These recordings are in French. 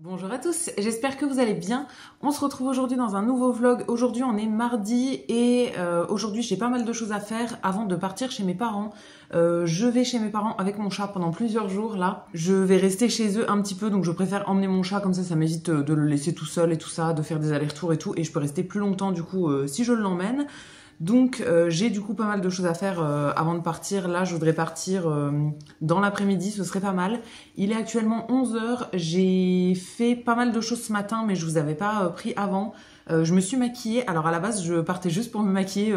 Bonjour à tous, j'espère que vous allez bien. On se retrouve aujourd'hui dans un nouveau vlog. Aujourd'hui on est mardi et aujourd'hui j'ai pas mal de choses à faire avant de partir chez mes parents. Je vais chez mes parents avec mon chat pendant plusieurs jours là. Je vais rester chez eux un petit peu, donc je préfère emmener mon chat, comme ça m'évite de le laisser tout seul et tout ça, de faire des allers-retours et tout, et je peux rester plus longtemps du coup si je l'emmène. Donc j'ai du coup pas mal de choses à faire avant de partir. Là je voudrais partir dans l'après-midi, ce serait pas mal. Il est actuellement 11 h, j'ai fait pas mal de choses ce matin mais je vous avais pas pris avant. Je me suis maquillée, alors à la base je partais juste pour me maquiller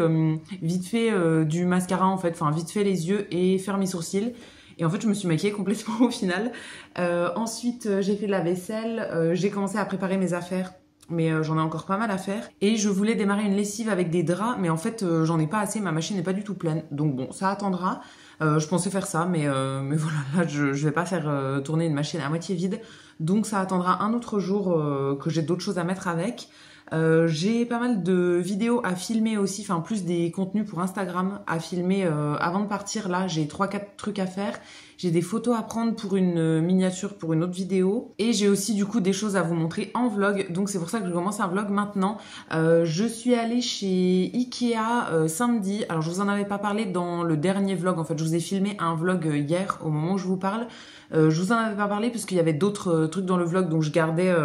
vite fait du mascara en fait, enfin vite fait les yeux et faire mes sourcils. Et en fait, je me suis maquillée complètement au final. Ensuite, j'ai fait de la vaisselle, j'ai commencé à préparer mes affaires. Mais j'en ai encore pas mal à faire. Et je voulais démarrer une lessive avec des draps, mais en fait j'en ai pas assez, ma machine n'est pas du tout pleine. Donc bon, ça attendra. Je pensais faire ça, mais voilà, là je vais pas faire tourner une machine à moitié vide. Donc ça attendra un autre jour que j'ai d'autres choses à mettre avec. J'ai pas mal de vidéos à filmer aussi, enfin plus des contenus pour Instagram à filmer avant de partir. Là j'ai 3-4 trucs à faire. J'ai des photos à prendre pour une miniature, pour une autre vidéo. Et j'ai aussi du coup des choses à vous montrer en vlog. Donc c'est pour ça que je commence un vlog maintenant. Je suis allée chez Ikea samedi. Alors je vous en avais pas parlé dans le dernier vlog. En fait je vous ai filmé un vlog hier au moment où je vous parle. Je vous en avais pas parlé parce qu'il y avait d'autres trucs dans le vlog. Donc je gardais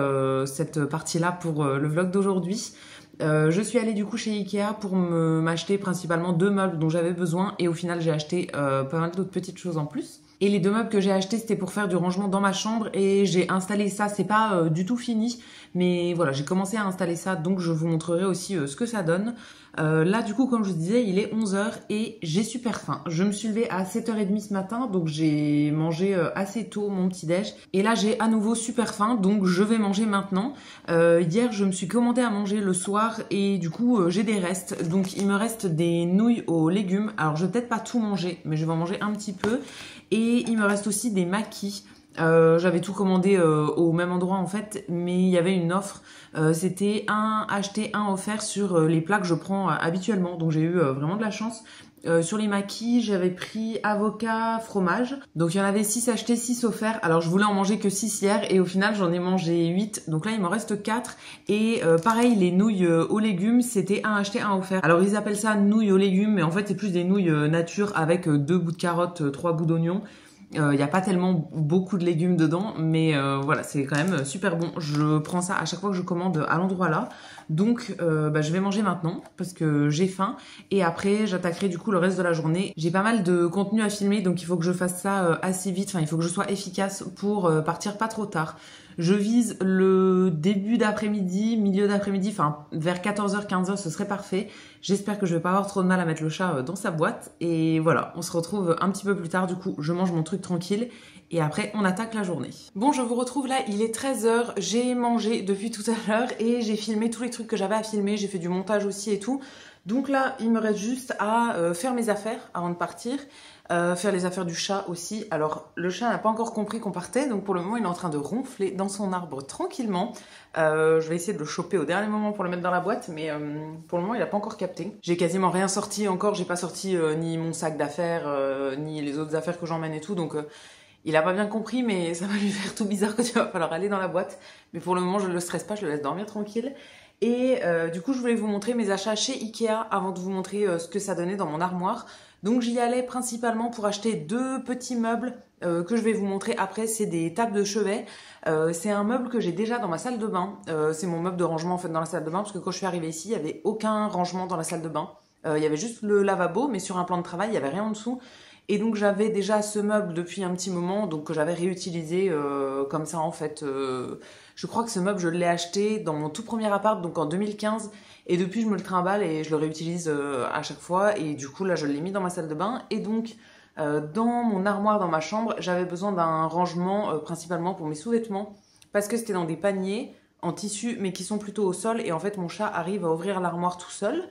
cette partie-là pour le vlog d'aujourd'hui. Je suis allée du coup chez Ikea pour m'acheter principalement 2 meubles dont j'avais besoin. Et au final j'ai acheté pas mal d'autres petites choses en plus. Et les 2 meubles que j'ai achetés, c'était pour faire du rangement dans ma chambre et j'ai installé ça. C'est pas du tout fini, mais voilà, j'ai commencé à installer ça, donc je vous montrerai aussi ce que ça donne. Là, du coup, comme je vous disais, il est 11 h et j'ai super faim. Je me suis levée à 7 h 30 ce matin, donc j'ai mangé assez tôt mon petit-déj. Et là, j'ai à nouveau super faim, donc je vais manger maintenant. Hier, je me suis commandé à manger le soir et du coup, j'ai des restes. Donc, il me reste des nouilles aux légumes. Alors, je vais peut-être pas tout manger, mais je vais en manger un petit peu. Et il me reste aussi des maquis. J'avais tout commandé au même endroit en fait, mais il y avait une offre. C'était un acheté, un offert sur les plats que je prends habituellement. Donc j'ai eu vraiment de la chance. Sur les maquis, j'avais pris avocat, fromage. Donc il y en avait 6 achetés, 6 offerts. Alors je voulais en manger que 6 hier et au final j'en ai mangé 8. Donc là il m'en reste 4. Et pareil, les nouilles aux légumes, c'était un acheté, un offert. Alors ils appellent ça nouilles aux légumes, mais en fait c'est plus des nouilles nature avec 2 bouts de carottes, 3 bouts d'oignon. Il n'y a pas tellement beaucoup de légumes dedans, mais voilà, c'est quand même super bon. Je prends ça à chaque fois que je commande à l'endroit là. Donc je vais manger maintenant parce que j'ai faim et après j'attaquerai du coup le reste de la journée. J'ai pas mal de contenu à filmer, donc il faut que je fasse ça assez vite, enfin il faut que je sois efficace pour partir pas trop tard. Je vise le début d'après-midi, milieu d'après-midi, enfin vers 14 h 15 h ce serait parfait. J'espère que je vais pas avoir trop de mal à mettre le chat dans sa boîte. Et voilà, on se retrouve un petit peu plus tard du coup, je mange mon truc tranquille et après on attaque la journée. Bon, je vous retrouve là, il est 13 h, j'ai mangé depuis tout à l'heure et j'ai filmé tous les trucs que j'avais à filmer, j'ai fait du montage aussi et tout. Donc là, il me reste juste à faire mes affaires avant de partir. Faire les affaires du chat aussi. Alors le chat n'a pas encore compris qu'on partait, donc pour le moment il est en train de ronfler dans son arbre tranquillement. Je vais essayer de le choper au dernier moment pour le mettre dans la boîte, mais pour le moment il n'a pas encore capté. J'ai quasiment rien sorti encore, j'ai pas sorti ni mon sac d'affaires, ni les autres affaires que j'emmène et tout, donc il a pas bien compris, mais ça va lui faire tout bizarre quand il va falloir aller dans la boîte. Mais pour le moment je le stresse pas, je le laisse dormir tranquille. Et du coup je voulais vous montrer mes achats chez Ikea avant de vous montrer ce que ça donnait dans mon armoire. Donc j'y allais principalement pour acheter 2 petits meubles que je vais vous montrer après. C'est des tables de chevet. C'est un meuble que j'ai déjà dans ma salle de bain. C'est mon meuble de rangement en fait dans la salle de bain parce que quand je suis arrivée ici, il n'y avait aucun rangement dans la salle de bain. Il y avait juste le lavabo, mais sur un plan de travail, il n'y avait rien en dessous. Et donc j'avais déjà ce meuble depuis un petit moment, donc que j'avais réutilisé comme ça en fait. Je crois que ce meuble, je l'ai acheté dans mon tout premier appart, donc en 2015. Et depuis, je me le trimballe et je le réutilise à chaque fois. Et du coup, là, je l'ai mis dans ma salle de bain. Et donc, dans mon armoire, dans ma chambre, j'avais besoin d'un rangement principalement pour mes sous-vêtements. Parce que c'était dans des paniers en tissu, mais qui sont plutôt au sol. Et en fait, mon chat arrive à ouvrir l'armoire tout seul.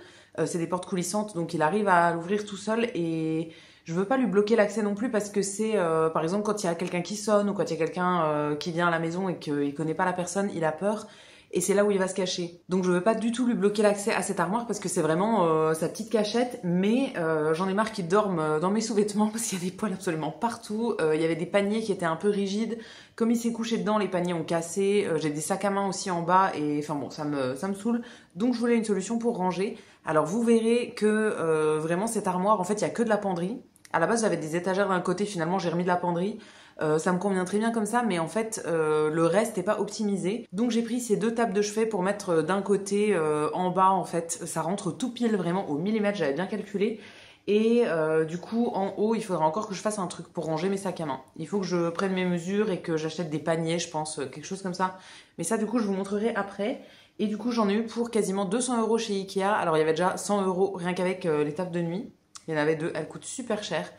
C'est des portes coulissantes, donc il arrive à l'ouvrir tout seul. Et je veux pas lui bloquer l'accès non plus parce que c'est, par exemple, quand il y a quelqu'un qui sonne ou quand il y a quelqu'un qui vient à la maison et qu'il connaît pas la personne, il a peur. et c'est là où il va se cacher. Donc je veux pas du tout lui bloquer l'accès à cette armoire parce que c'est vraiment sa petite cachette, mais j'en ai marre qu'il dorme dans mes sous-vêtements parce qu'il y a des poils absolument partout. Il y avait des paniers qui étaient un peu rigides. Comme il s'est couché dedans, les paniers ont cassé. J'ai des sacs à main aussi en bas et enfin bon, ça me saoule. Donc je voulais une solution pour ranger. Alors vous verrez que vraiment cette armoire, en fait, il y a que de la penderie. À la base, j'avais des étagères d'un côté, finalement j'ai remis de la penderie. Ça me convient très bien comme ça, mais en fait, le reste n'est pas optimisé. Donc j'ai pris ces 2 tables de chevet pour mettre d'un côté en bas, en fait. Ça rentre tout pile, vraiment au millimètre, j'avais bien calculé. Et du coup, en haut, il faudra encore que je fasse un truc pour ranger mes sacs à main. Il faut que je prenne mes mesures et que j'achète des paniers, je pense, quelque chose comme ça. Mais ça, du coup, je vous montrerai après. Et du coup, j'en ai eu pour quasiment 200 € chez Ikea. Alors, il y avait déjà 100 € rien qu'avec les tables de nuit. Il y en avait 2, elles coûtent super cher.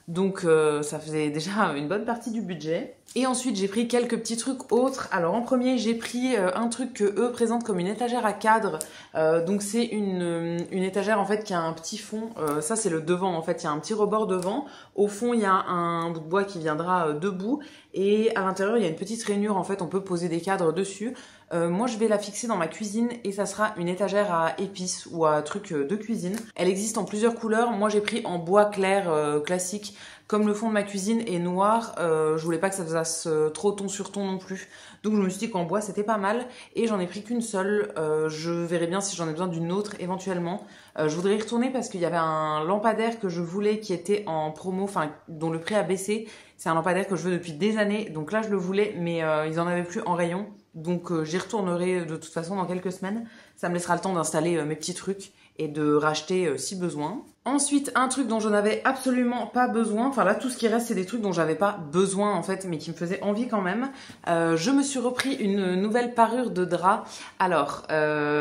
Donc ça faisait déjà une bonne partie du budget. Et ensuite j'ai pris quelques petits trucs autres. Alors en premier j'ai pris un truc que eux présentent comme une étagère à cadre. Donc c'est une étagère en fait qui a un petit fond. Ça c'est le devant en fait, il y a un petit rebord devant. Au fond il y a un bout de bois qui viendra debout. Et à l'intérieur il y a une petite rainure en fait, on peut poser des cadres dessus. Moi je vais la fixer dans ma cuisine et ça sera une étagère à épices ou à trucs de cuisine. Elle existe en plusieurs couleurs. Moi j'ai pris en bois clair classique. Comme le fond de ma cuisine est noir, je voulais pas que ça fasse trop ton sur ton non plus. Donc je me suis dit qu'en bois c'était pas mal et j'en ai pris qu'une seule. Je verrai bien si j'en ai besoin d'une autre éventuellement. Je voudrais y retourner parce qu'il y avait un lampadaire que je voulais qui était en promo, enfin dont le prix a baissé. C'est un lampadaire que je veux depuis des années, donc là je le voulais mais ils en avaient plus en rayon. Donc j'y retournerai de toute façon dans quelques semaines. Ça me laissera le temps d'installer mes petits trucs et de racheter si besoin. Ensuite, un truc dont je n'avais absolument pas besoin, enfin là tout ce qui reste c'est des trucs dont j'avais pas besoin en fait mais qui me faisaient envie quand même. Je me suis repris une nouvelle parure de drap. Alors,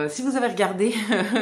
si vous avez regardé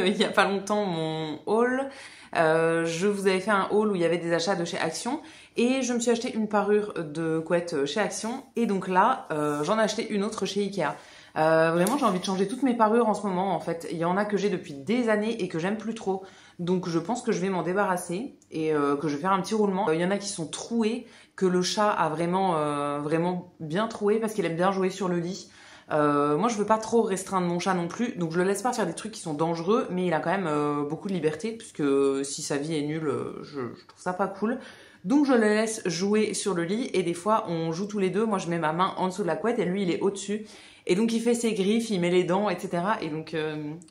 il y a pas longtemps mon haul, je vous avais fait un haul où il y avait des achats de chez Action et je me suis acheté une parure de couette chez Action et donc là j'en ai acheté une autre chez Ikea. Vraiment j'ai envie de changer toutes mes parures en ce moment en fait. Il y en a que j'ai depuis des années et que j'aime plus trop. Donc je pense que je vais m'en débarrasser et que je vais faire un petit roulement. Il y en a qui sont trouées, que le chat a vraiment bien troué parce qu'il aime bien jouer sur le lit. Moi je veux pas trop restreindre mon chat non plus, donc je le laisse pas faire des trucs qui sont dangereux, mais il a quand même beaucoup de liberté puisque si sa vie est nulle, je trouve ça pas cool. Donc je le laisse jouer sur le lit et des fois on joue tous les deux. Moi je mets ma main en dessous de la couette et lui il est au-dessus. Et donc il fait ses griffes, il met les dents, etc. Et donc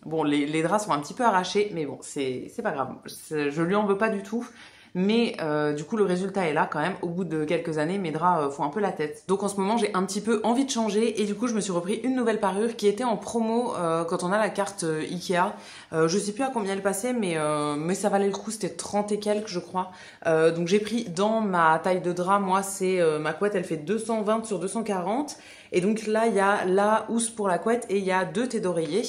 bon, les draps sont un petit peu arrachés, mais bon, c'est pas grave. Je lui en veux pas du tout. Mais du coup, le résultat est là quand même. Au bout de quelques années, mes draps font un peu la tête. Donc en ce moment, j'ai un petit peu envie de changer. Et du coup, je me suis repris une nouvelle parure qui était en promo quand on a la carte Ikea. Je sais plus à combien elle passait, mais ça valait le coup. C'était 30 et quelques, je crois. Donc j'ai pris dans ma taille de drap. Moi, c'est ma couette, elle fait 220 sur 240. Et donc là, il y a la housse pour la couette et il y a 2 thés d'oreiller.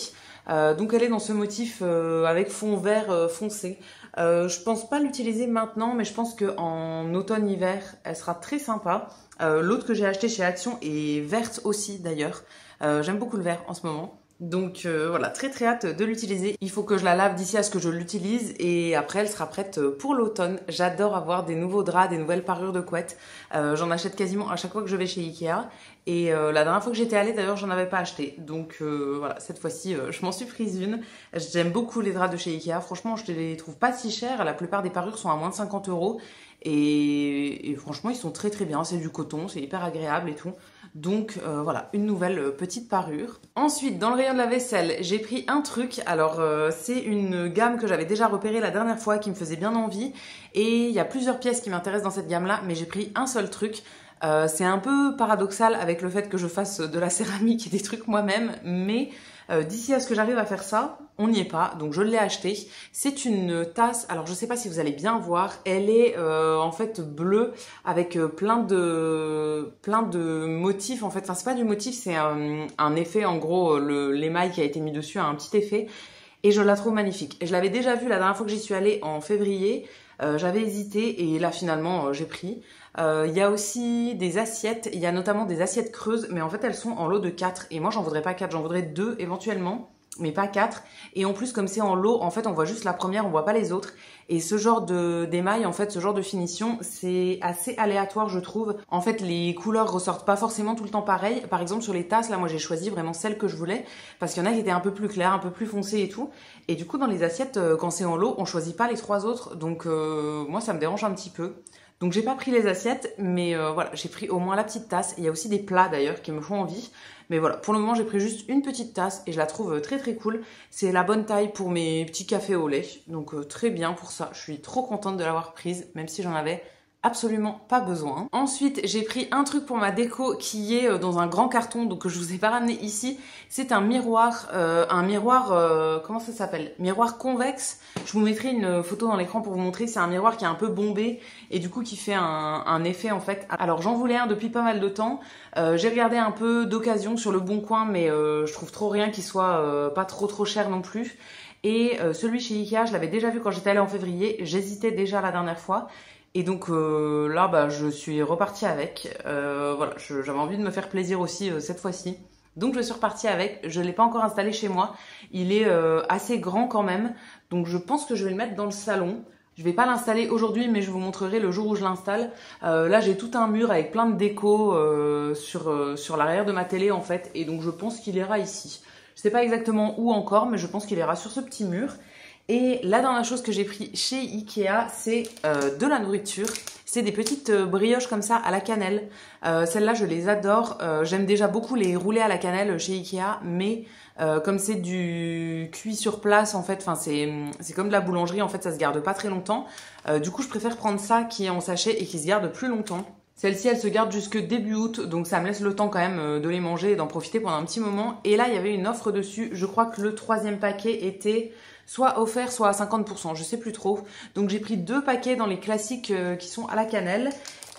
Donc elle est dans ce motif avec fond vert foncé. Je pense pas l'utiliser maintenant, mais je pense qu'en automne-hiver, elle sera très sympa. L'autre que j'ai acheté chez Action est verte aussi d'ailleurs. J'aime beaucoup le vert en ce moment. Donc voilà, très très hâte de l'utiliser. Il faut que je la lave d'ici à ce que je l'utilise et après elle sera prête pour l'automne. J'adore avoir des nouveaux draps, des nouvelles parures de couette. J'en achète quasiment à chaque fois que je vais chez Ikea. Et la dernière fois que j'étais allée d'ailleurs j'en avais pas acheté. Donc voilà, cette fois-ci je m'en suis prise une. J'aime beaucoup les draps de chez Ikea. Franchement je les trouve pas si chers. La plupart des parures sont à moins de 50 €. Et franchement ils sont très très bien. C'est du coton, c'est hyper agréable et tout. Donc voilà, une nouvelle petite parure. Ensuite, dans le rayon de la vaisselle, j'ai pris un truc. Alors, c'est une gamme que j'avais déjà repérée la dernière fois, qui me faisait bien envie. Et il y a plusieurs pièces qui m'intéressent dans cette gamme-là, mais j'ai pris un seul truc. C'est un peu paradoxal avec le fait que je fasse de la céramique et des trucs moi-même, mais d'ici à ce que j'arrive à faire ça, on n'y est pas, donc je l'ai acheté. C'est une tasse, alors je sais pas si vous allez bien voir, elle est en fait bleue avec plein de motifs en fait. Enfin c'est pas du motif, c'est un effet en gros, l'émail qui a été mis dessus a un petit effet et je la trouve magnifique. Et je l'avais déjà vue la dernière fois que j'y suis allée en février. J'avais hésité et là finalement j'ai pris. Il y a aussi des assiettes, il y a notamment des assiettes creuses, mais en fait elles sont en lot de 4 et moi j'en voudrais pas 4, j'en voudrais 2 éventuellement. mais pas 4. Et en plus, comme c'est en lot, en fait, on voit juste la première, on voit pas les autres. Et ce genre d'émail, en fait, ce genre de finition, c'est assez aléatoire, je trouve. En fait, les couleurs ressortent pas forcément tout le temps pareil. Par exemple, sur les tasses, là, moi, j'ai choisi vraiment celle que je voulais, parce qu'il y en a qui étaient un peu plus claires, un peu plus foncées et tout. Et du coup, dans les assiettes, quand c'est en lot, on choisit pas les 3 autres. Donc, moi, ça me dérange un petit peu. Donc j'ai pas pris les assiettes, mais voilà, j'ai pris au moins la petite tasse. Il y a aussi des plats d'ailleurs qui me font envie. Mais voilà, pour le moment j'ai pris juste une petite tasse et je la trouve très très cool. C'est la bonne taille pour mes petits cafés au lait. Donc très bien pour ça. Je suis trop contente de l'avoir prise, même si j'en avais absolument pas besoin. Ensuite, j'ai pris un truc pour ma déco qui est dans un grand carton, donc que je vous ai pas ramené ici. C'est un miroir, comment ça s'appelle? Miroir convexe. Je vous mettrai une photo dans l'écran pour vous montrer. C'est un miroir qui est un peu bombé et du coup qui fait un effet en fait. Alors j'en voulais un depuis pas mal de temps. J'ai regardé un peu d'occasion sur le Bon Coin, mais je trouve trop rien qui soit pas trop cher non plus. Et celui chez Ikea, je l'avais déjà vu quand j'étais allée en février. J'hésitais déjà la dernière fois. Et donc là, bah, je suis repartie avec. Voilà, j'avais envie de me faire plaisir aussi cette fois-ci. Donc je suis repartie avec. Je ne l'ai pas encore installé chez moi. Il est assez grand quand même. Donc je pense que je vais le mettre dans le salon. Je vais pas l'installer aujourd'hui, mais je vous montrerai le jour où je l'installe. Là, j'ai tout un mur avec plein de déco sur l'arrière de ma télé en fait. Et donc je pense qu'il ira ici. Je sais pas exactement où encore, mais je pense qu'il ira sur ce petit mur. Et la dernière chose que j'ai pris chez Ikea, c'est de la nourriture. C'est des petites brioches comme ça à la cannelle. Celles-là, je les adore. J'aime déjà beaucoup les rouler à la cannelle chez Ikea, mais comme c'est du cuit sur place, en fait, c'est comme de la boulangerie, en fait, ça se garde pas très longtemps. Du coup, je préfère prendre ça qui est en sachet et qui se garde plus longtemps. Celle-ci, elle se garde jusque début août, donc ça me laisse le temps quand même de les manger et d'en profiter pendant un petit moment. Et là, il y avait une offre dessus. Je crois que le 3e paquet était soit offert, soit à 50%, je sais plus trop. Donc j'ai pris 2 paquets dans les classiques qui sont à la cannelle.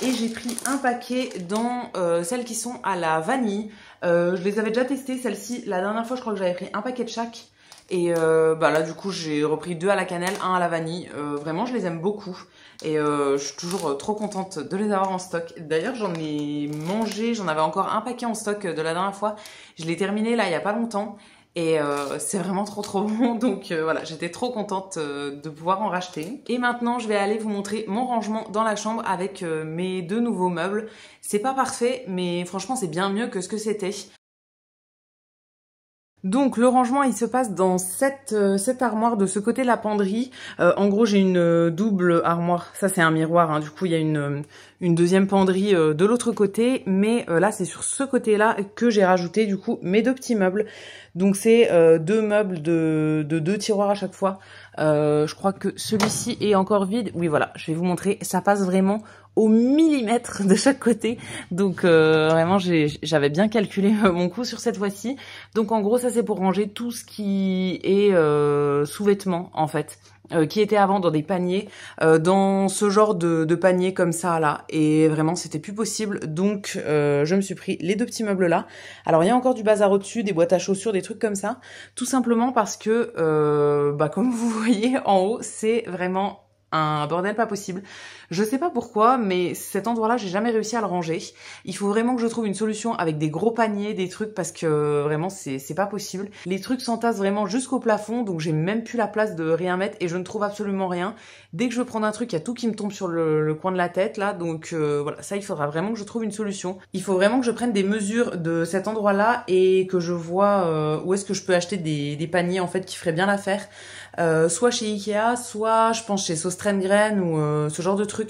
Et j'ai pris un paquet dans celles qui sont à la vanille. Je les avais déjà testées, celles-ci. La dernière fois, je crois que j'avais pris un paquet de chaque. Et bah là, du coup, j'ai repris 2 à la cannelle, 1 à la vanille. Vraiment, je les aime beaucoup. Et je suis toujours trop contente de les avoir en stock. D'ailleurs, j'en ai mangé, j'en avais encore un paquet en stock de la dernière fois. Je l'ai terminé là, il y a pas longtemps. Et c'est vraiment trop bon. Donc voilà, j'étais trop contente de pouvoir en racheter. Et maintenant, je vais aller vous montrer mon rangement dans la chambre avec mes 2 nouveaux meubles. C'est pas parfait, mais franchement, c'est bien mieux que ce que c'était. Donc le rangement il se passe dans cette armoire de ce côté de la penderie. En gros j'ai une double armoire, ça c'est un miroir, hein. Du coup il y a une deuxième penderie de l'autre côté, mais là c'est sur ce côté là que j'ai rajouté du coup mes 2 petits meubles. Donc c'est 2 meubles de 2 tiroirs à chaque fois. Je crois que celui-ci est encore vide. Oui voilà, je vais vous montrer, ça passe vraiment au millimètre de chaque côté. Donc vraiment j'avais bien calculé mon coût sur cette fois-ci. Donc en gros ça c'est pour ranger tout ce qui est sous-vêtements en fait. Qui était avant dans des paniers, dans ce genre de panier comme ça là, et vraiment c'était plus possible, donc je me suis pris les 2 petits meubles là. Alors il y a encore du bazar au-dessus, des boîtes à chaussures, des trucs comme ça, tout simplement parce que bah comme vous voyez en haut c'est vraiment un bordel pas possible. Je sais pas pourquoi, mais cet endroit-là, j'ai jamais réussi à le ranger. Il faut vraiment que je trouve une solution avec des gros paniers, des trucs, parce que vraiment, c'est pas possible. Les trucs s'entassent vraiment jusqu'au plafond, donc j'ai même plus la place de rien mettre et je ne trouve absolument rien. Dès que je veux prendre un truc, il y a tout qui me tombe sur le coin de la tête, là, donc voilà, ça, il faudra vraiment que je trouve une solution. Il faut vraiment que je prenne des mesures de cet endroit-là et que je vois où est-ce que je peux acheter des paniers, en fait, qui feraient bien l'affaire. Soit chez Ikea, soit je pense chez Sostrengren ou ce genre de trucs.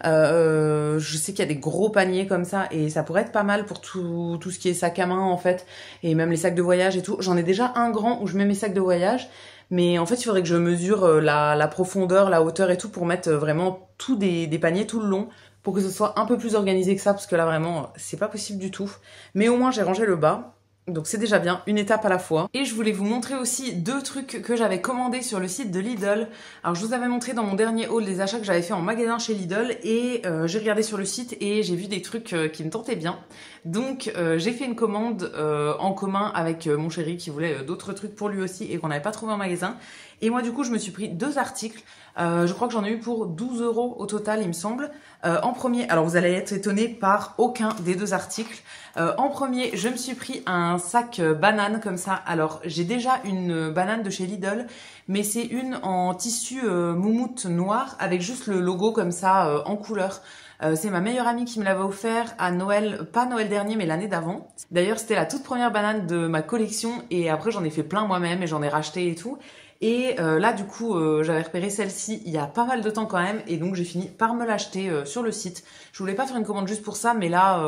Je sais qu'il y a des gros paniers comme ça et ça pourrait être pas mal pour tout ce qui est sac à main en fait, et même les sacs de voyage et tout. J'en ai déjà un grand où je mets mes sacs de voyage, mais en fait il faudrait que je mesure la profondeur, la hauteur et tout pour mettre vraiment tout des paniers tout le long, pour que ce soit un peu plus organisé que ça, parce que là vraiment c'est pas possible du tout. Mais au moins j'ai rangé le bas. Donc c'est déjà bien, une étape à la fois. Et je voulais vous montrer aussi 2 trucs que j'avais commandés sur le site de Lidl. Alors je vous avais montré dans mon dernier haul des achats que j'avais fait en magasin chez Lidl, et j'ai regardé sur le site et j'ai vu des trucs qui me tentaient bien. Donc j'ai fait une commande en commun avec mon chéri qui voulait d'autres trucs pour lui aussi et qu'on n'avait pas trouvé en magasin. Et moi du coup je me suis pris 2 articles, je crois que j'en ai eu pour 12 € au total il me semble. En premier, alors vous allez être étonnés par aucun des 2 articles. En premier, je me suis pris un sac banane comme ça. Alors j'ai déjà une banane de chez Lidl, mais c'est une en tissu moumoute noir avec juste le logo comme ça en couleur. C'est ma meilleure amie qui me l'avait offert à Noël, pas Noël dernier mais l'année d'avant. D'ailleurs c'était la toute première banane de ma collection et après j'en ai fait plein moi-même et j'en ai racheté et tout. Et là du coup j'avais repéré celle-ci il y a pas mal de temps quand même et donc j'ai fini par me l'acheter sur le site. Je voulais pas faire une commande juste pour ça mais là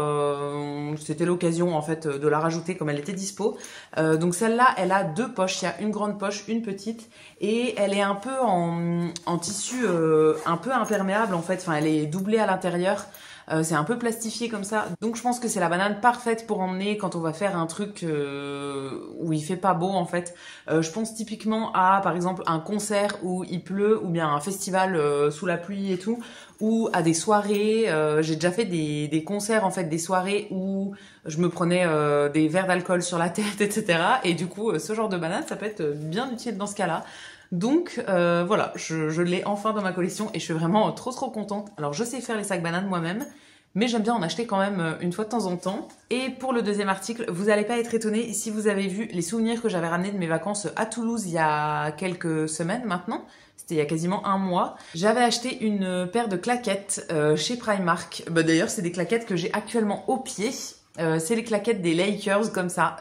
c'était l'occasion en fait de la rajouter comme elle était dispo. Donc celle-là elle a 2 poches, il y a une grande poche, une petite et elle est un peu en tissu un peu imperméable en fait, enfin elle est doublée à l'intérieur. C'est un peu plastifié comme ça, donc je pense que c'est la banane parfaite pour emmener quand on va faire un truc où il fait pas beau en fait. Je pense typiquement à par exemple un concert où il pleut ou bien un festival sous la pluie et tout, ou à des soirées. J'ai déjà fait des concerts en fait, des soirées où je me prenais des verres d'alcool sur la tête, etc. Et du coup ce genre de banane ça peut être bien utile dans ce cas-là. Donc voilà, je l'ai enfin dans ma collection et je suis vraiment trop contente. Alors je sais faire les sacs bananes moi-même, mais j'aime bien en acheter quand même une fois de temps en temps. Et pour le deuxième article, vous n'allez pas être étonnés si vous avez vu les souvenirs que j'avais ramenés de mes vacances à Toulouse il y a quelques semaines maintenant. C'était il y a quasiment un mois. J'avais acheté une paire de claquettes chez Primark. Bah, d'ailleurs, c'est des claquettes que j'ai actuellement au pied. C'est les claquettes des Lakers comme ça.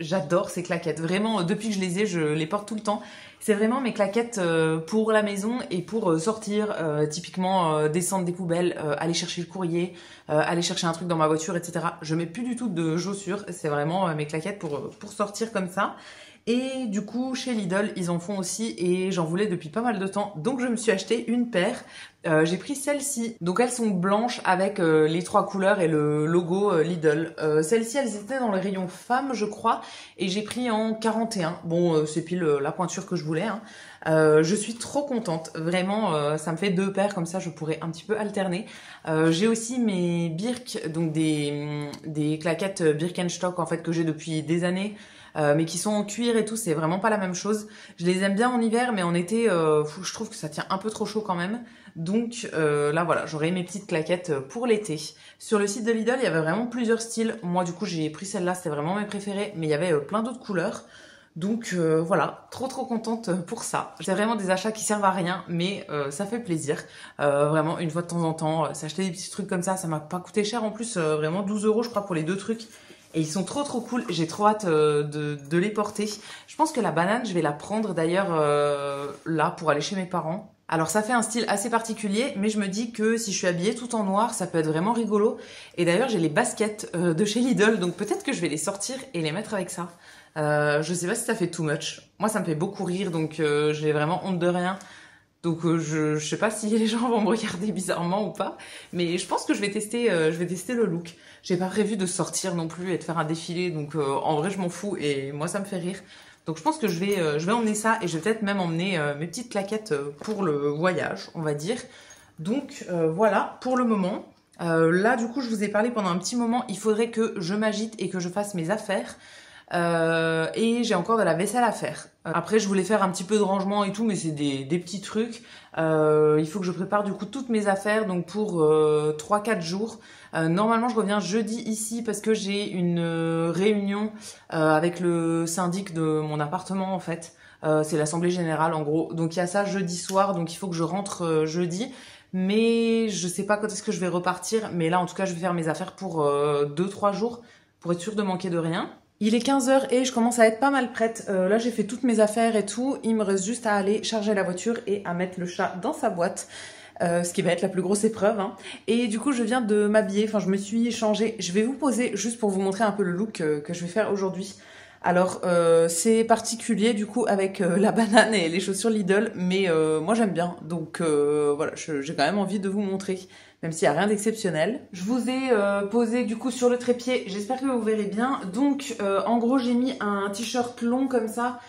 J'adore ces claquettes. Vraiment, depuis que je les porte tout le temps. C'est vraiment mes claquettes pour la maison et pour sortir, typiquement descendre des poubelles, aller chercher le courrier, aller chercher un truc dans ma voiture, etc. Je mets plus du tout de chaussures, c'est vraiment mes claquettes pour sortir comme ça. Et du coup, chez Lidl, ils en font aussi et j'en voulais depuis pas mal de temps. Donc, je me suis acheté une paire. J'ai pris celle-ci. Donc, elles sont blanches avec les 3 couleurs et le logo Lidl. Celles-ci, elles étaient dans le rayon femmes, je crois. Et j'ai pris en 41. Bon, c'est pile la pointure que je voulais. Hein. Je suis trop contente. Vraiment, ça me fait 2 paires. Comme ça, je pourrais un petit peu alterner. J'ai aussi mes Birk, donc des claquettes Birkenstock en fait que j'ai depuis des années. Mais qui sont en cuir et tout, c'est vraiment pas la même chose. Je les aime bien en hiver, mais en été, je trouve que ça tient un peu trop chaud quand même. Donc là voilà, j'aurai mes petites claquettes pour l'été. Sur le site de Lidl, il y avait vraiment plusieurs styles. Moi du coup j'ai pris celle-là, c'était vraiment mes préférés, mais il y avait plein d'autres couleurs. Donc voilà, trop contente pour ça. C'est vraiment des achats qui servent à rien, mais ça fait plaisir. Vraiment, une fois de temps en temps, s'acheter des petits trucs comme ça m'a pas coûté cher en plus, vraiment 12 € je crois pour les 2 trucs. Et ils sont trop cool, j'ai trop hâte de les porter. Je pense que la banane, je vais la prendre d'ailleurs là pour aller chez mes parents. Alors ça fait un style assez particulier, mais je me dis que si je suis habillée tout en noir, ça peut être vraiment rigolo. Et d'ailleurs j'ai les baskets de chez Lidl, donc peut-être que je vais les sortir et les mettre avec ça. Je sais pas si ça fait too much. Moi ça me fait beaucoup rire, donc j'ai vraiment honte de rien. Donc je sais pas si les gens vont me regarder bizarrement ou pas, mais je pense que je vais tester le look. J'ai pas prévu de sortir non plus et de faire un défilé, donc en vrai je m'en fous et moi ça me fait rire. Donc je pense que je vais emmener ça et je vais peut-être même emmener mes petites claquettes pour le voyage, on va dire. Donc voilà pour le moment. Là du coup je vous ai parlé pendant un petit moment, il faudrait que je m'agite et que je fasse mes affaires. Et j'ai encore de la vaisselle à faire. Après je voulais faire un petit peu de rangement et tout, mais c'est des petits trucs. Il faut que je prépare du coup toutes mes affaires, donc pour 3-4 jours. Normalement je reviens jeudi ici parce que j'ai une réunion avec le syndic de mon appartement en fait. C'est l'assemblée générale en gros. Donc il y a ça jeudi soir, donc il faut que je rentre jeudi. Mais je sais pas quand est-ce que je vais repartir. Mais là en tout cas je vais faire mes affaires pour 2-3 jours pour être sûre de manquer de rien. Il est 15h et je commence à être pas mal prête. Là, j'ai fait toutes mes affaires et tout. Il me reste juste à aller charger la voiture et à mettre le chat dans sa boîte. Ce qui va être la plus grosse épreuve. Hein. Et du coup, je viens de m'habiller. Enfin, je me suis changée. Je vais vous poser juste pour vous montrer un peu le look que je vais faire aujourd'hui. Alors, c'est particulier du coup avec la banane et les chaussures Lidl. Mais moi, j'aime bien. Donc, voilà, j'ai quand même envie de vous montrer. Même s'il n'y a rien d'exceptionnel. Je vous ai posé du coup sur le trépied, j'espère que vous verrez bien. Donc en gros j'ai mis un t-shirt long comme ça.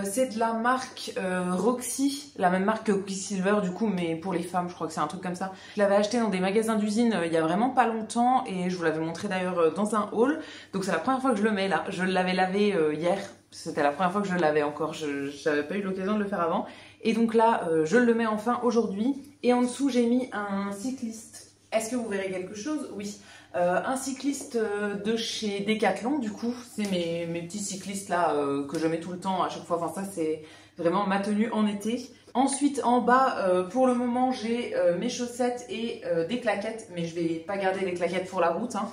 C'est de la marque Roxy, la même marque que Quicksilver du coup, mais pour les femmes, je crois que c'est un truc comme ça. Je l'avais acheté dans des magasins d'usine il y a vraiment pas longtemps et je vous l'avais montré d'ailleurs dans un haul. Donc c'est la première fois que je le mets là. Je l'avais lavé hier C'était la première fois que je l'avais encore, je n'avais pas eu l'occasion de le faire avant. Et donc là, je le mets enfin aujourd'hui. Et en dessous, j'ai mis un cycliste. Est-ce que vous verrez quelque chose? Oui. Un cycliste de chez Decathlon, du coup, c'est mes petits cyclistes là que je mets tout le temps à chaque fois. Enfin ça, c'est vraiment ma tenue en été. Ensuite, en bas, pour le moment, j'ai mes chaussettes et des claquettes. Mais je vais pas garder les claquettes pour la route, hein.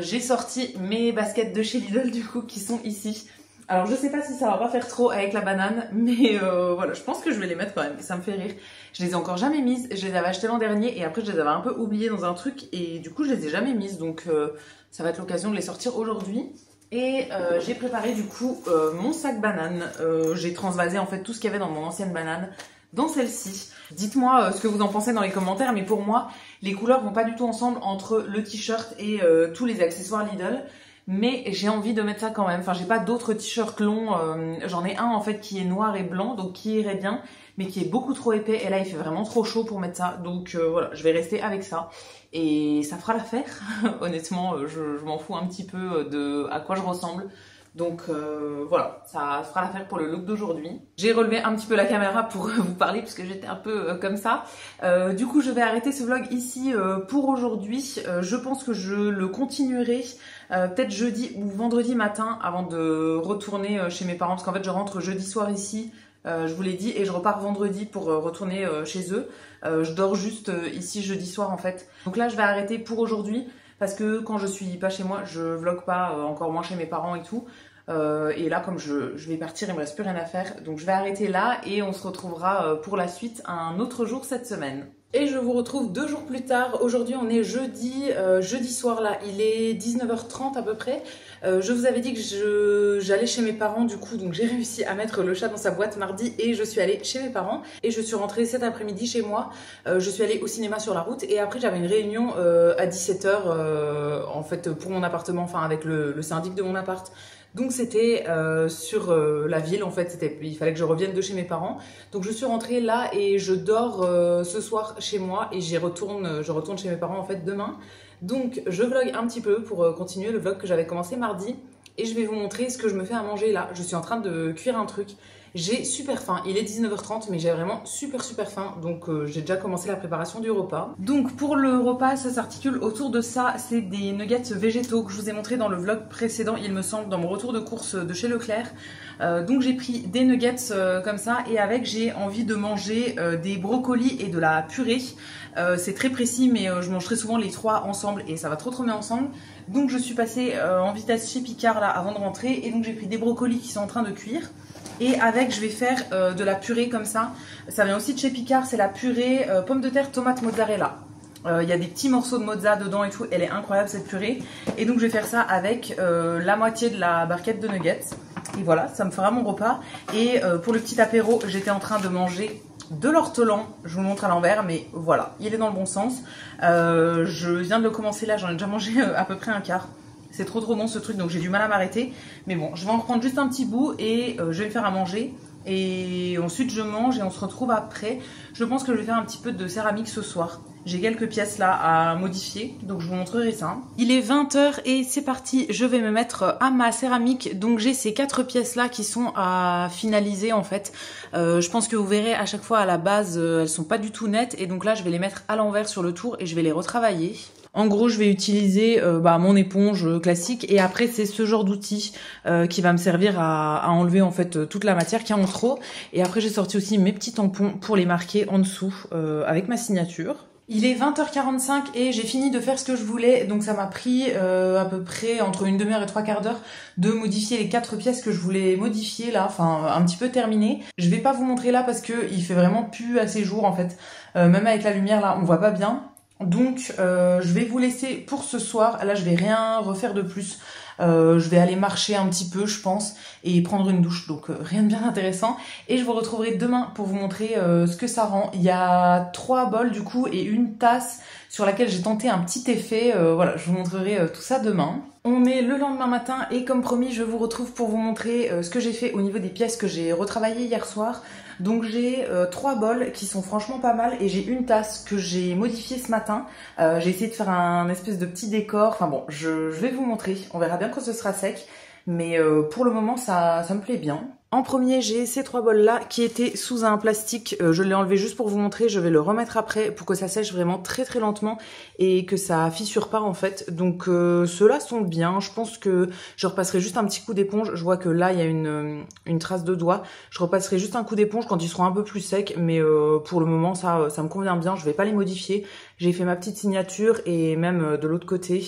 J'ai sorti mes baskets de chez Lidl, du coup, qui sont ici. Alors, je sais pas si ça va pas faire trop avec la banane, mais voilà, je pense que je vais les mettre quand même, ça me fait rire. Je les ai encore jamais mises, je les avais achetées l'an dernier et après je les avais un peu oubliées dans un truc et du coup je les ai jamais mises, donc ça va être l'occasion de les sortir aujourd'hui. Et j'ai préparé du coup mon sac banane, j'ai transvasé en fait tout ce qu'il y avait dans mon ancienne banane dans celle-ci. Dites-moi ce que vous en pensez dans les commentaires, mais pour moi, les couleurs vont pas du tout ensemble entre le t-shirt et tous les accessoires Lidl. Mais j'ai envie de mettre ça quand même. Enfin, j'ai pas d'autres t-shirts longs. J'en ai un en fait qui est noir et blanc, donc qui irait bien, mais qui est beaucoup trop épais. Et là, il fait vraiment trop chaud pour mettre ça. Donc voilà, je vais rester avec ça. Et ça fera l'affaire. Honnêtement, je m'en fous un petit peu de à quoi je ressemble. Donc voilà, ça fera l'affaire pour le look d'aujourd'hui. J'ai relevé un petit peu la caméra pour vous parler parce que j'étais un peu comme ça. Du coup, je vais arrêter ce vlog ici pour aujourd'hui. Je pense que je le continuerai peut-être jeudi ou vendredi matin avant de retourner chez mes parents. Parce qu'en fait, je rentre jeudi soir ici, je vous l'ai dit, et je repars vendredi pour retourner chez eux. Je dors juste ici jeudi soir en fait. Donc là, je vais arrêter pour aujourd'hui. Parce que quand je suis pas chez moi, je vlog pas, encore moins chez mes parents et tout. Et là, comme je vais partir, il me reste plus rien à faire. Donc je vais arrêter là et on se retrouvera pour la suite un autre jour cette semaine. Et je vous retrouve 2 jours plus tard. Aujourd'hui, on est jeudi, jeudi soir là. Il est 19h30 à peu près. Je vous avais dit que j'allais chez mes parents du coup. Donc j'ai réussi à mettre le chat dans sa boîte mardi et je suis allée chez mes parents. Et je suis rentrée cet après-midi chez moi. Je suis allée au cinéma sur la route. Et après, j'avais une réunion à 17h en fait pour mon appartement. Enfin avec le syndic de mon appart. Donc c'était sur la ville en fait, il fallait que je revienne de chez mes parents. Donc je suis rentrée là et je dors ce soir chez moi et je retourne chez mes parents en fait demain. Donc je vlog un petit peu pour continuer le vlog que j'avais commencé mardi. Et je vais vous montrer ce que je me fais à manger là. Je suis en train de cuire un truc. J'ai super faim, il est 19h30 mais j'ai vraiment super faim, donc j'ai déjà commencé la préparation du repas. Donc pour le repas, ça s'articule autour de ça, c'est des nuggets végétaux que je vous ai montré dans le vlog précédent, il me semble, dans mon retour de course de chez Leclerc. Donc j'ai pris des nuggets comme ça et avec j'ai envie de manger des brocolis et de la purée. C'est très précis mais je mange très souvent les 3 ensemble et ça va trop bien ensemble. Donc je suis passée en vitesse chez Picard là avant de rentrer et donc j'ai pris des brocolis qui sont en train de cuire. Et avec, je vais faire de la purée comme ça. Ça vient aussi de chez Picard, c'est la purée pommes de terre, tomate, mozzarella. Il y a des petits morceaux de mozza dedans et tout. Elle est incroyable cette purée. Et donc je vais faire ça avec la moitié de la barquette de nuggets. Et voilà, ça me fera mon repas. Et pour le petit apéro, j'étais en train de manger de l'ortolan. Je vous le montre à l'envers, mais voilà, il est dans le bon sens. Je viens de le commencer là, j'en ai déjà mangé à peu près un quart. C'est trop bon ce truc, donc j'ai du mal à m'arrêter. Mais bon, je vais en reprendre juste un petit bout et je vais me faire à manger. Et ensuite je mange et on se retrouve après. Je pense que je vais faire un petit peu de céramique ce soir. J'ai quelques pièces là à modifier, donc je vous montrerai ça. Il est 20h et c'est parti, je vais me mettre à ma céramique. Donc j'ai ces 4 pièces là qui sont à finaliser en fait. Je pense que vous verrez à chaque fois à la base, elles sont pas du tout nettes. Et donc là je vais les mettre à l'envers sur le tour et je vais les retravailler. En gros, je vais utiliser mon éponge classique et après c'est ce genre d'outil qui va me servir à enlever en fait toute la matière qui est en trop. Et après j'ai sorti aussi mes petits tampons pour les marquer en dessous avec ma signature. Il est 20h45 et j'ai fini de faire ce que je voulais, donc ça m'a pris à peu près entre une demi-heure et 3/4 d'heure de modifier les 4 pièces que je voulais modifier là, enfin un petit peu terminer. Je vais pas vous montrer là parce que il fait vraiment plus assez jour en fait, même avec la lumière là on voit pas bien. Donc je vais vous laisser pour ce soir, là je vais rien refaire de plus. Je vais aller marcher un petit peu je pense et prendre une douche, donc rien de bien intéressant. Et je vous retrouverai demain pour vous montrer ce que ça rend. Il y a 3 bols du coup et une tasse sur laquelle j'ai tenté un petit effet. Voilà, je vous montrerai tout ça demain. On est le lendemain matin et comme promis je vous retrouve pour vous montrer ce que j'ai fait au niveau des pièces que j'ai retravaillées hier soir. Donc j'ai 3 bols qui sont franchement pas mal et j'ai une tasse que j'ai modifiée ce matin. J'ai essayé de faire un espèce de petit décor, enfin bon je vais vous montrer, on verra bien quand ce sera sec. Mais pour le moment, ça me plaît bien. En premier, j'ai ces 3 bols là qui étaient sous un plastique. Je l'ai enlevé juste pour vous montrer. Je vais le remettre après pour que ça sèche vraiment très très lentement et que ça fissure pas en fait. Donc ceux-là sont bien. Je pense que je repasserai juste un petit coup d'éponge. Je vois que là il y a une trace de doigt. Je repasserai juste un coup d'éponge quand ils seront un peu plus secs. Mais pour le moment ça me convient bien. Je vais pas les modifier. J'ai fait ma petite signature et même de l'autre côté,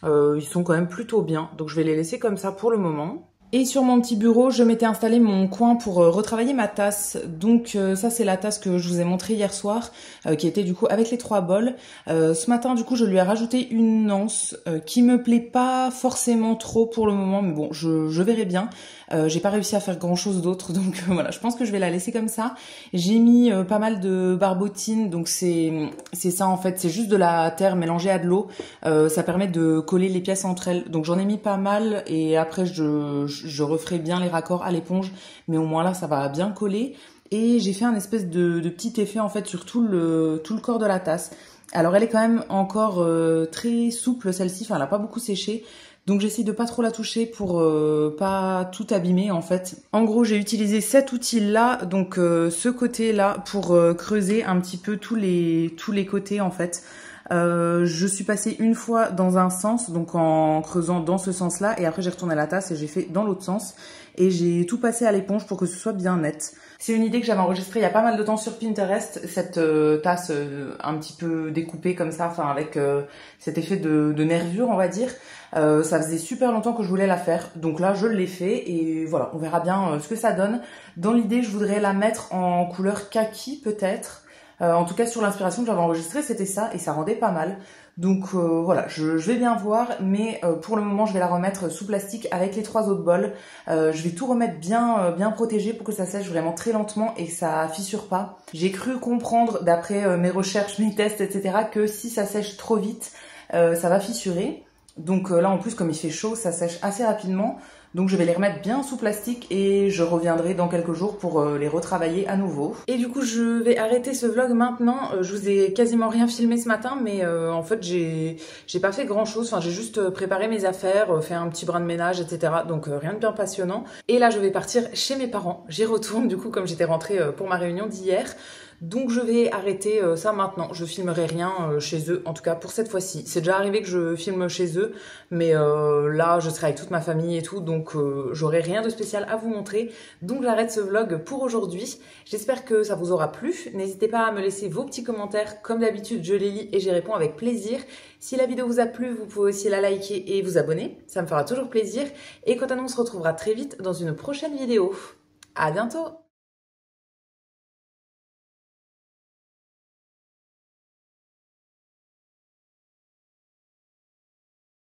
ils sont quand même plutôt bien. Donc je vais les laisser comme ça pour le moment. Et sur mon petit bureau, je m'étais installé mon coin pour retravailler ma tasse. Donc ça, c'est la tasse que je vous ai montrée hier soir, qui était du coup avec les 3 bols. Ce matin, du coup, je lui ai rajouté une anse qui me plaît pas forcément trop pour le moment, mais bon, je verrai bien. J'ai pas réussi à faire grand chose d'autre, donc voilà, je pense que je vais la laisser comme ça. J'ai mis pas mal de barbotine, donc c'est ça en fait, c'est juste de la terre mélangée à de l'eau. Ça permet de coller les pièces entre elles. Donc j'en ai mis pas mal et après je referai bien les raccords à l'éponge, mais au moins là ça va bien coller. Et j'ai fait un espèce de petit effet en fait sur tout le corps de la tasse. Alors elle est quand même encore très souple celle-ci, enfin elle a pas beaucoup séché. Donc j'essaie de pas trop la toucher pour pas tout abîmer en fait. En gros j'ai utilisé cet outil là, donc ce côté là pour creuser un petit peu tous les côtés en fait. Je suis passée une fois dans un sens, donc en creusant dans ce sens-là, et après j'ai retourné la tasse et j'ai fait dans l'autre sens. Et j'ai tout passé à l'éponge pour que ce soit bien net. C'est une idée que j'avais enregistrée il y a pas mal de temps sur Pinterest, cette tasse un petit peu découpée comme ça, enfin avec cet effet de nervure on va dire. Ça faisait super longtemps que je voulais la faire, donc là je l'ai fait et voilà, on verra bien ce que ça donne. Dans l'idée je voudrais la mettre en couleur kaki peut-être. En tout cas sur l'inspiration que j'avais enregistrée c'était ça et ça rendait pas mal. Donc voilà, je vais bien voir, mais pour le moment je vais la remettre sous plastique avec les 3 autres bols. Je vais tout remettre bien protégé pour que ça sèche vraiment très lentement et que ça fissure pas. J'ai cru comprendre d'après mes recherches, mes tests, etc. que si ça sèche trop vite, ça va fissurer. Donc là en plus comme il fait chaud, ça sèche assez rapidement. Donc je vais les remettre bien sous plastique et je reviendrai dans quelques jours pour les retravailler à nouveau. Et du coup je vais arrêter ce vlog maintenant. Je vous ai quasiment rien filmé ce matin, mais en fait j'ai pas fait grand chose. Enfin j'ai juste préparé mes affaires, fait un petit brin de ménage, etc. Donc rien de bien passionnant. Et là je vais partir chez mes parents. J'y retourne du coup comme j'étais rentrée pour ma réunion d'hier. Donc je vais arrêter ça maintenant, je filmerai rien chez eux, en tout cas pour cette fois-ci. C'est déjà arrivé que je filme chez eux, mais là je serai avec toute ma famille et tout, donc j'aurai rien de spécial à vous montrer. Donc j'arrête ce vlog pour aujourd'hui. J'espère que ça vous aura plu. N'hésitez pas à me laisser vos petits commentaires, comme d'habitude je les lis et j'y réponds avec plaisir. Si la vidéo vous a plu, vous pouvez aussi la liker et vous abonner, ça me fera toujours plaisir. Et quant à nous, on se retrouvera très vite dans une prochaine vidéo. À bientôt!